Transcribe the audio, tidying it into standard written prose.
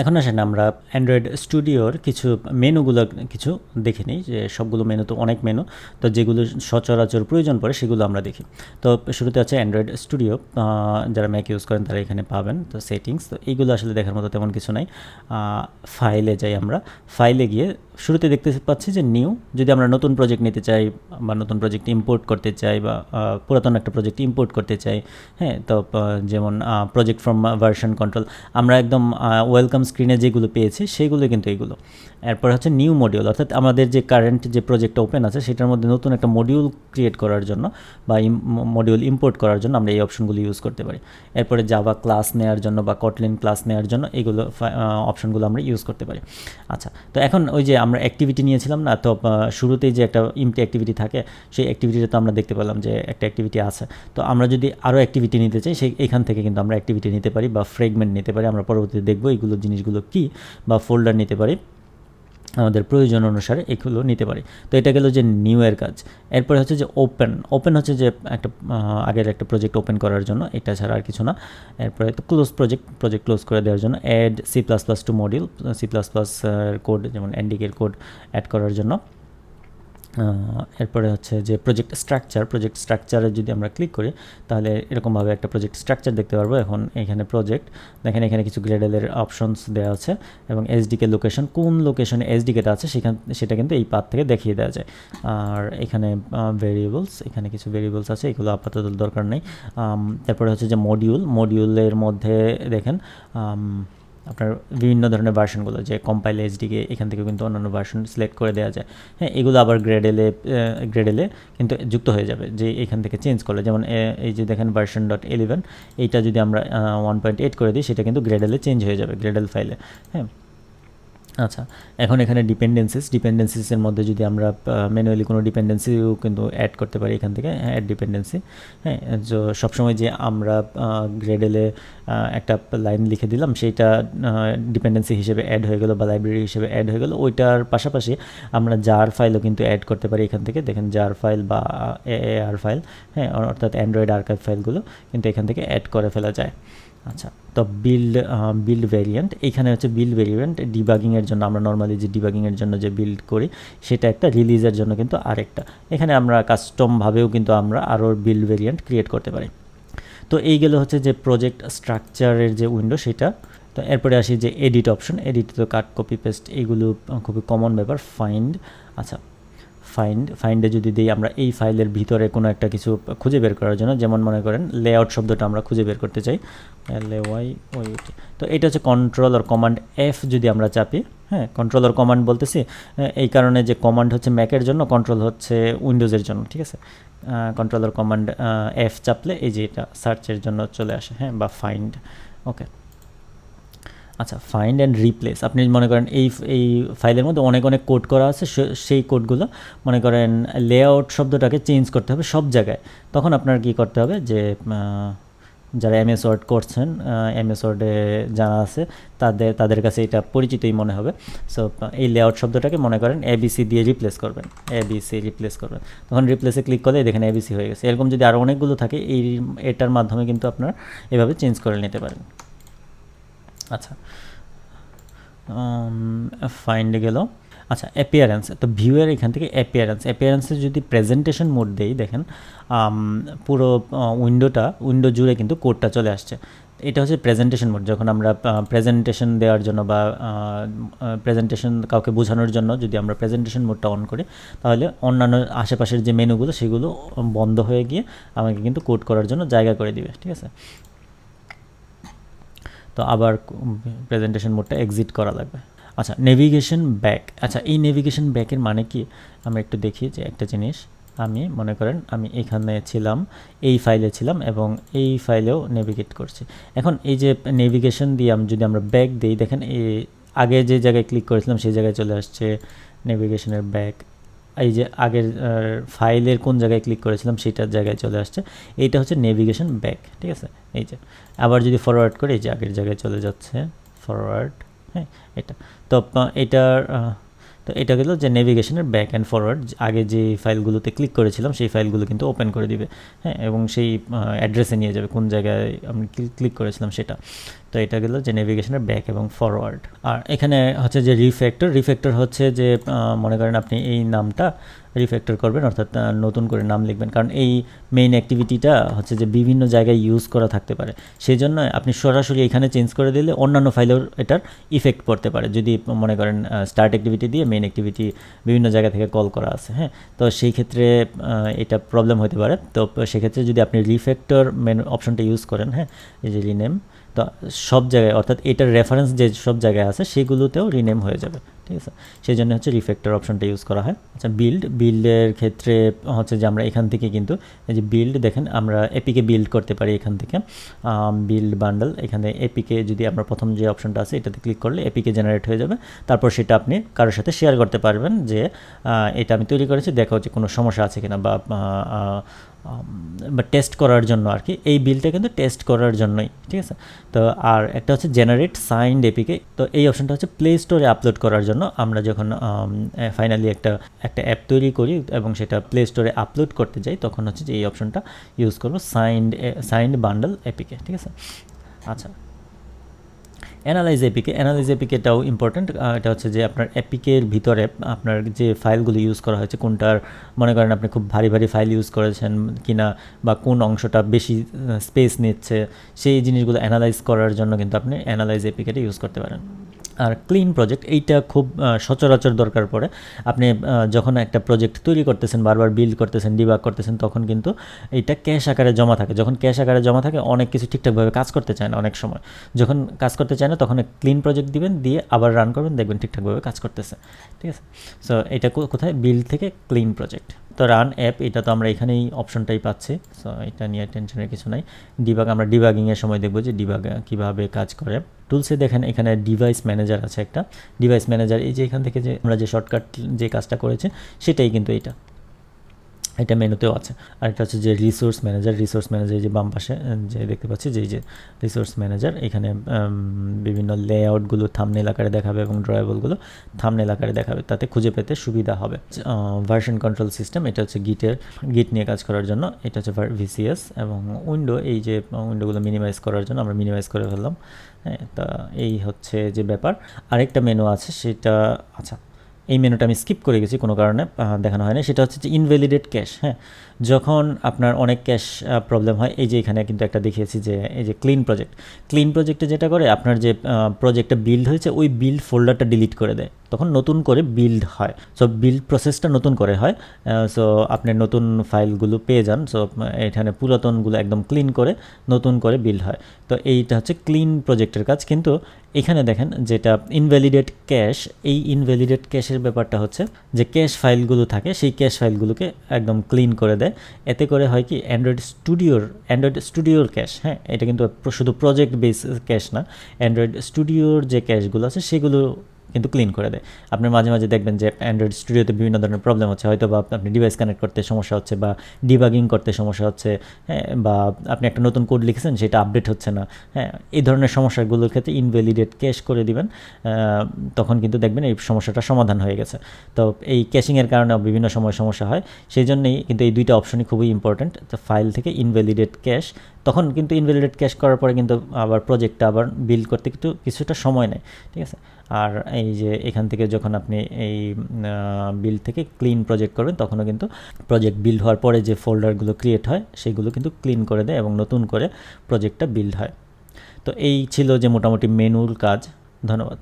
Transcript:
এখন আসেন আমরা অ্যান্ড্রয়েড স্টুডিওর কিছু মেনুগুলো কিছু দেখে নিই, যে সবগুলো মেনু তো অনেক মেনু, তো যেগুলো সচরাচর প্রয়োজন পড়ে সেগুলো আমরা দেখি। তো শুরুতে আছে অ্যান্ড্রয়েড স্টুডিও, যারা ম্যাক ইউজ করেন তারা এখানে পাবেন। তো সেটিংস, তো এইগুলো আসলে দেখার মতো তেমন কিছু নাই। ফাইলে যাই আমরা, ফাইলে গিয়ে শুরুতে দেখতে পাচ্ছি যে নিউ, যদি আমরা নতুন প্রজেক্ট নিতে চাই বা নতুন প্রজেক্ট ইম্পোর্ট করতে চাই বা পুরাতন একটা প্রজেক্ট ইম্পোর্ট করতে চাই, হ্যাঁ, তো যেমন প্রজেক্ট ফ্রম ভার্সন কন্ট্রোল, আমরা একদম ওয়েলকাম স্ক্রিনে যেগুলো পেয়েছি সেগুলো কিন্তু এইগুলো। এরপর হচ্ছে নিউ মডিউল, অর্থাৎ আমাদের যে কারেন্ট যে প্রজেক্টটা ওপেন আছে সেটার মধ্যে নতুন একটা মডিউল ক্রিয়েট করার জন্য বা মডিউল ইম্পোর্ট করার জন্য আমরা এই অপশনগুলো ইউজ করতে পারি। এরপরে জাভা ক্লাস নেওয়ার জন্য বা কটলিন ক্লাস নেওয়ার জন্য এইগুলো অপশনগুলো আমরা ইউজ করতে পারি। আচ্ছা, তো এখন ওই যে আমরা অ্যাক্টিভিটি নিয়েছিলাম না, তো শুরুতেই যে একটা ইমটি অ্যাক্টিভিটি থাকে, সেই অ্যাক্টিভিটিটা তো আমরা দেখতে পেলাম যে একটা অ্যাক্টিভিটি আছে। তো আমরা যদি আরও অ্যাক্টিভিটি নিতে চাই, সেই এখান থেকে কিন্তু আমরা অ্যাক্টিভিটি নিতে পারি বা ফ্রেগমেন্ট নিতে পারি। আমরা পরবর্তীতে দেখবো এইগুলো জিনিসগুলো কী, বা ফোল্ডার নিতে পারি, আমাদের প্রয়োজন অনুসারে এগুলো নিতে পারি। তো এটা গেল যে নিউ এর কাজ। এরপরে হচ্ছে যে ওপেন হচ্ছে যে একটা আগের একটা প্রজেক্ট ওপেন করার জন্য, এটা ছাড়া আর কিছু না। এরপরে তো ক্লোজ প্রজেক্ট ক্লোজ করে দেওয়ার জন্য। Add C++ to module, C++ code যেমন এনডিকের কোড অ্যাড করার জন্য। এরপরে হচ্ছে যে প্রজেক্ট স্ট্রাকচারে যদি আমরা ক্লিক করি তাহলে এরকমভাবে একটা প্রজেক্ট স্ট্রাকচার দেখতে পারবো। এখন এখানে প্রজেক্ট দেখেন, এখানে কিছু গ্রেডেলের অপশনস দেওয়া আছে এবং এসডিকে লোকেশন, কোন লোকেশনে এসডিকেটা আছে সেটা কিন্তু এই পাথ থেকে দেখিয়ে দেওয়া যায়। আর এখানে ভেরিয়েবলস, এখানে কিছু ভেরিয়েবলস আছে, এগুলো আপাতত দরকার নেই। তারপরে হচ্ছে যে মডিউলের মধ্যে দেখেন আপনার বিভিন্ন ধরনের ভার্সনগুলো, যে কম্পাইল এইচডিকে এখান থেকে কিন্তু অন্যান্য ভার্সন সিলেক্ট করে দেওয়া যায়। হ্যাঁ, এগুলো আবার গ্রেডেলে কিন্তু যুক্ত হয়ে যাবে, যে এখান থেকে চেঞ্জ করলে। যেমন এই যে দেখেন version.11, এইটা যদি আমরা 1.8 করে দিই সেটা কিন্তু গ্রেডেলে চেঞ্জ হয়ে যাবে, গ্রেডেল ফাইলে। হ্যাঁ, আচ্ছা, এখন এখানে ডিপেন্ডেন্সিসের মধ্যে যদি আমরা ম্যানুয়ালি কোনো ডিপেন্ডেন্সিও কিন্তু অ্যাড করতে পারি এখান থেকে, অ্যাড ডিপেন্ডেন্সি। হ্যাঁ, তো সবসময় যে আমরা গ্রেডেলে একটা লাইন লিখে দিলাম, সেইটা ডিপেন্ডেন্সি হিসেবে অ্যাড হয়ে গেল বা লাইব্রেরি হিসেবে অ্যাড হয়ে গেল, ওইটার পাশাপাশি আমরা জার ফাইলও কিন্তু অ্যাড করতে পারি এখান থেকে। দেখেন জার ফাইল বা AAR ফাইল, হ্যাঁ, অর্থাৎ অ্যান্ড্রয়েড আর্কাইভ ফাইলগুলো কিন্তু এখান থেকে অ্যাড করে ফেলা যায়। আচ্ছা, তো বিল্ড ভেরিয়েন্ট, এইখানে হচ্ছে বিল্ড ভেরিয়েন্ট ডিবাগিংয়ের জন্য, আমরা নর্মালি যে ডিবাগিংয়ের জন্য যে বিল্ড করি সেটা একটা, রিলিজের জন্য কিন্তু আরেকটা। এখানে আমরা কাস্টমভাবেও কিন্তু আমরা আরও বিল্ড ভেরিয়েন্ট ক্রিয়েট করতে পারি। তো এই গেলে হচ্ছে যে প্রজেক্ট স্ট্রাকচারের যে উইন্ডো সেটা। তো এরপরে আসি যে এডিট অপশন, এডিট তো কাট কপি পেস্ট এইগুলো খুবই কমন ব্যাপার। আচ্ছা, ফাইন্ডে যদি দিই আমরা এই ফাইলের ভিতরে কোনো একটা কিছু খুঁজে বের করার জন্য, যেমন মনে করেন লেআউট শব্দটা আমরা খুঁজে বের করতে চাই, LAYOUT, তো এটা হচ্ছে কন্ট্রোল আর কমান্ড F যদি আমরা চাপি। হ্যাঁ, কন্ট্রোল আর কমান্ড বলতেছি এই কারণে যে কমান্ড হচ্ছে ম্যাকের জন্য, কন্ট্রোল হচ্ছে উইন্ডোজের জন্য, ঠিক আছে। কন্ট্রোল আর কমান্ড F চাপলে এই যে এটা সার্চের জন্য চলে আসে, হ্যাঁ, বা ফাইন্ড। ওকে, আচ্ছা, ফাইন্ড অ্যান্ড রিপ্লেস, আপনি মনে করেন এই ফাইলের মধ্যে অনেক কোড করা আছে, সেই কোডগুলো মনে করেন লেআউট শব্দটাকে চেঞ্জ করতে হবে সব জায়গায়। তখন আপনার কি করতে হবে, যে যারা MS ওয়ার্ড করছেন, MS ওয়ার্ডে জানা আছে, তাদের কাছে এটা পরিচিতই মনে হবে। সো এই লেআউট শব্দটাকে মনে করেন ABC দিয়ে রিপ্লেস করবেন, তখন রিপ্লেসে ক্লিক করলে দেখেন ABC হয়ে গেছে। এরকম যদি আরও অনেকগুলো থাকে, এটার মাধ্যমে কিন্তু আপনার এভাবে চেঞ্জ করে নিতে পারেন। আচ্ছা, ফাইন্ডে গেল। আচ্ছা, অ্যাপিয়ারেন্স, তো ভিউয়ের এখান থেকে অ্যাপিয়ারেন্সে যদি প্রেজেন্টেশন মোড দেই, দেখেন পুরো উইন্ডো জুড়ে কিন্তু কোডটা চলে আসছে। এটা হচ্ছে প্রেজেন্টেশন মোড। যখন আমরা প্রেজেন্টেশন দেওয়ার জন্য বা প্রেজেন্টেশন কাউকে বোঝানোর জন্য যদি আমরা প্রেজেন্টেশন মোডটা অন করি, তাহলে অন্যান্য আশেপাশের যে মেনুগুলো সেগুলো বন্ধ হয়ে গিয়ে আমাকে কিন্তু কোড করার জন্য জায়গা করে দিবে, ঠিক আছে। তো আবার প্রেজেন্টেশন মোডটা এক্সিট করা লাগবে। আচ্ছা, নেভিগেশন ব্যাক। আচ্ছা, এই নেভিগেশন ব্যাকের মানে কি আমরা একটু দেখি। যে একটা জিনিস, আমি মনে করেন আমি এখানে ছিলাম, এই ফাইলে ছিলাম এবং এই ফাইলেও নেভিগেট করছি। এখন এই যে নেভিগেশন দিয়ে যদি আমরা ব্যাক দিই, দেখেন এই আগে যে জায়গায় ক্লিক করেছিলাম সেই জায়গায় চলে আসছে নেভিগেশনের ব্যাক। এই যে আগের ফাইলের কোন জায়গায় ক্লিক করেছিলাম সেটার জায়গায় চলে আসছে। এইটা হচ্ছে নেভিগেশন ব্যাক, ঠিক আছে। এই যে আবার যদি ফরওয়ার্ড করি, এই যে আগের জায়গায় চলে যাচ্ছে ফরওয়ার্ড, হ্যাঁ, এটা। তো এটার তো এটা গেল যে নেভিগেশনের ব্যাক অ্যান্ড ফরওয়ার্ড, আগে যে ফাইলগুলোতে ক্লিক করেছিলাম সেই ফাইলগুলো কিন্তু ওপেন করে দিবে, হ্যাঁ, এবং সেই অ্যাড্রেসে নিয়ে যাবে কোন জায়গায় আমি ক্লিক করেছিলাম সেটা। তো এটা গেল যে নেভিগেশনের ব্যাক এবং ফরওয়ার্ড। আর এখানে হচ্ছে যে রিফ্যাক্টর হচ্ছে যে মনে করেন আপনি এই নামটা রিফ্যাক্টর করবেন, অর্থাৎ নতুন করে নাম লিখবেন, কারণ এই মেইন অ্যাক্টিভিটিটা হচ্ছে যে বিভিন্ন জায়গায় ইউজ করা থাকতে পারে, সেই জন্য আপনি সরাসরি এখানে চেঞ্জ করে দিলে অন্যান্য ফাইলেও এটার ইফেক্ট পড়তে পারে। যদি মনে করেন স্টার্ট অ্যাক্টিভিটি দিয়ে মেইন অ্যাক্টিভিটি বিভিন্ন জায়গা থেকে কল করা আছে, হ্যাঁ, তো সেই ক্ষেত্রে এটা প্রবলেম হতে পারে। তো সেক্ষেত্রে যদি আপনি রিফ্যাক্টর মেনু অপশনটা ইউজ করেন, হ্যাঁ, এই যে রিনেম, তো সব জায়গায় অর্থাৎ এটার রেফারেন্স যে সব জায়গায় আছে সেগুলোতেও রিনেম হয়ে যাবে, ঠিক আছে, সেই জন্য হচ্ছে রিফ্যাক্টর অপশনটা ইউজ করা হয়। আচ্ছা, বিল্ডের ক্ষেত্রে হচ্ছে যে আমরা এখান থেকে কিন্তু এই যে বিল্ড দেখেন আমরা এপিকে বিল্ড করতে পারি এখান থেকে, বিল্ড বান্ডেল, এখানে এপিকে যদি আমরা প্রথম যে অপশনটা আছে এটাতে ক্লিক করলে এপিকে জেনারেট হয়ে যাবে, তারপর সেটা আপনি কারোর সাথে শেয়ার করতে পারবেন যে এটা আমি তৈরি করেছি, দেখা হচ্ছে কোনো সমস্যা আছে কিনা, বা টেস্ট করার জন্য আর কি। এই বিলটা কিন্তু টেস্ট করার জন্যই, ঠিক আছে। তো আর একটা হচ্ছে জেনারেট সাইন্ড এপিকে, তো এই অপশনটা হচ্ছে প্লে স্টোরে আপলোড করার জন্য। আমরা যখন ফাইনালি একটা অ্যাপ তৈরি করি এবং সেটা প্লে স্টোরে আপলোড করতে যাই, তখন হচ্ছে যে এই অপশনটা ইউজ করবো, সাইন্ড বান্ডেল এপিকে, ঠিক আছে। আচ্ছা, অ্যানালাইজ এপিকেটাও ইম্পর্ট্যান্ট। এটা হচ্ছে যে আপনার এপিকের ভিতরে আপনার যে ফাইলগুলো ইউজ করা হয়েছে কোনটার, মনে করেন আপনি খুব ভারী ফাইল ইউজ করেছেন কিনা, বা কোন অংশটা বেশি স্পেস নিচ্ছে, সেই জিনিসগুলো অ্যানালাইজ করার জন্য কিন্তু আপনি অ্যানালাইজ এপিকেটা ইউজ করতে পারেন। আর ক্লিন প্রজেক্ট, এইটা খুব সচরাচর দরকার পড়ে। আপনি যখন একটা প্রজেক্ট তৈরি করতেছেন, বারবার বিল্ড করতেছেন, ডিবাগ করতেছেন, তখন কিন্তু এইটা ক্যাশ আকারে জমা থাকে। যখন ক্যাশ আকারে জমা থাকে অনেক কিছু ঠিকঠাকভাবে কাজ করতে চায় না, অনেক সময় যখন কাজ করতে চায় না তখন ক্লিন প্রজেক্ট দিবেন, দিয়ে আবার রান করবেন, দেখবেন ঠিকঠাকভাবে কাজ করতেছে, ঠিক আছে। সো এটা কোথায়, বিল্ড থেকে ক্লিন প্রজেক্ট। তো রান অ্যাপ, এটা তো আমরা এখানেই অপশনটাই পাচ্ছি, সো এটা নিয়ে টেনশনের কিছু নাই। ডিবাগ, আমরা ডিবাগিংয়ের সময় দেখবো যে ডিবাগ কীভাবে কাজ করে। টুলসে দেখেন এখানে ডিভাইস ম্যানেজার আছে একটা, ডিভাইস ম্যানেজার, এই যে এখান থেকে যে আমরা যে শর্টকাট যে কাজটা করেছি সেটাই কিন্তু এটা মেনুতেও আছে। আরেকটা হচ্ছে যে রিসোর্স ম্যানেজার যে বাম পাশে যে দেখতে পাচ্ছি যে এই যে রিসোর্স ম্যানেজার, এখানে বিভিন্ন লেআউটগুলো থাম্বনেল আকারে দেখাবে এবং ড্রয়েবলগুলো থাম্বনেল আকারে দেখাবে, তাতে খুঁজে পেতে সুবিধা হবে। ভার্সন কন্ট্রোল সিস্টেম, এটা হচ্ছে গিট নিয়ে কাজ করার জন্য, এটা হচ্ছে ভিসিএস, এবং উইন্ডো, এই যে উইন্ডোগুলো মিনিমাইজ করার জন্য আমরা মিনিমাইজ করে ফেললাম, হ্যাঁ। তা এই হচ্ছে যে ব্যাপার। আরেকটা মেনু আছে সেটা, আচ্ছা এই মেনুটা আমি স্কিপ করে গেছি কোনো কারণে দেখানো হয় না, সেটা হচ্ছে যে ইনভ্যালিডেট ক্যাশ, হ্যাঁ। যখন আপনার অনেক ক্যাশ প্রবলেম হয়, এই যে এখানে কিন্তু একটা দেখিয়েছি যে এই যে ক্লিন প্রজেক্টে যেটা করে, আপনার যে প্রজেক্টটা বিল্ড হয়েছে ওই বিল্ড ফোল্ডারটা ডিলিট করে দেয়, তখন নতুন করে বিল্ড হয়। সো বিল্ড প্রসেসটা নতুন করে হয়, সো আপনি নতুন ফাইলগুলো পেয়ে যান। সো এখানে পুরাতনগুলো একদম ক্লিন করে নতুন করে বিল্ড হয়। তো এইটা হচ্ছে ক্লিন প্রজেক্টের কাজ। কিন্তু এখানে দেখেন যেটা ইনভ্যালিডেট ক্যাশ, এই ইনভ্যালিডেট ক্যাশের ব্যাপারটা হচ্ছে যে ক্যাশ ফাইলগুলো থাকে সেই ক্যাশ ফাইলগুলোকে একদম ক্লিন করে দেয়। এতে করে হয় কি, অ্যান্ড্রয়েড স্টুডিওর ক্যাশ, হ্যাঁ, এটা কিন্তু শুধু প্রজেক্ট বেস ক্যাশ না, অ্যান্ড্রয়েড স্টুডিওর যে ক্যাশগুলো আছে সেগুলো কিন্তু ক্লিন করে দেয়। আপনি মাঝে মাঝে দেখবেন যে অ্যান্ড্রয়েড স্টুডিওতে বিভিন্ন ধরনের প্রবলেম হচ্ছে, হয়তো বা আপনি ডিভাইস কানেক্ট করতে সমস্যা হচ্ছে, বা ডিবাগিং করতে সমস্যা হচ্ছে, হ্যাঁ, বা আপনি একটা নতুন কোড লিখেছেন সেটা আপডেট হচ্ছে না, হ্যাঁ, এই ধরনের সমস্যাগুলোর ক্ষেত্রে ইনভ্যালিডেট ক্যাশ করে দিবেন, তখন কিন্তু দেখবেন এই সমস্যাটা সমাধান হয়ে গেছে। তো এই ক্যাশিংয়ের কারণে বিভিন্ন সময় সমস্যা হয়, সেই জন্যই কিন্তু এই দুইটা অপশনই খুবই ইম্পর্ট্যান্ট। তো ফাইল থেকে ইনভ্যালিডেট ক্যাশ, তখন কিন্তু ইনভ্যালিডেট ক্যাশ করার পরে কিন্তু আবার প্রজেক্টটা আবার বিল্ড করতে কিছুটা সময় নেয়, ঠিক আছে। আর এই যে এখান থেকে যখন আপনি এই বিল্ড থেকে ক্লিন প্রজেক্ট করবেন, তখনও কিন্তু প্রজেক্ট বিল্ড হওয়ার পরে যে ফোল্ডারগুলো ক্রিয়েট হয় সেগুলো কিন্তু ক্লিন করে দেয় এবং নতুন করে প্রজেক্টটা বিল্ড হয়। তো এই ছিল যে মোটামুটি মেনুর কাজ। ধন্যবাদ।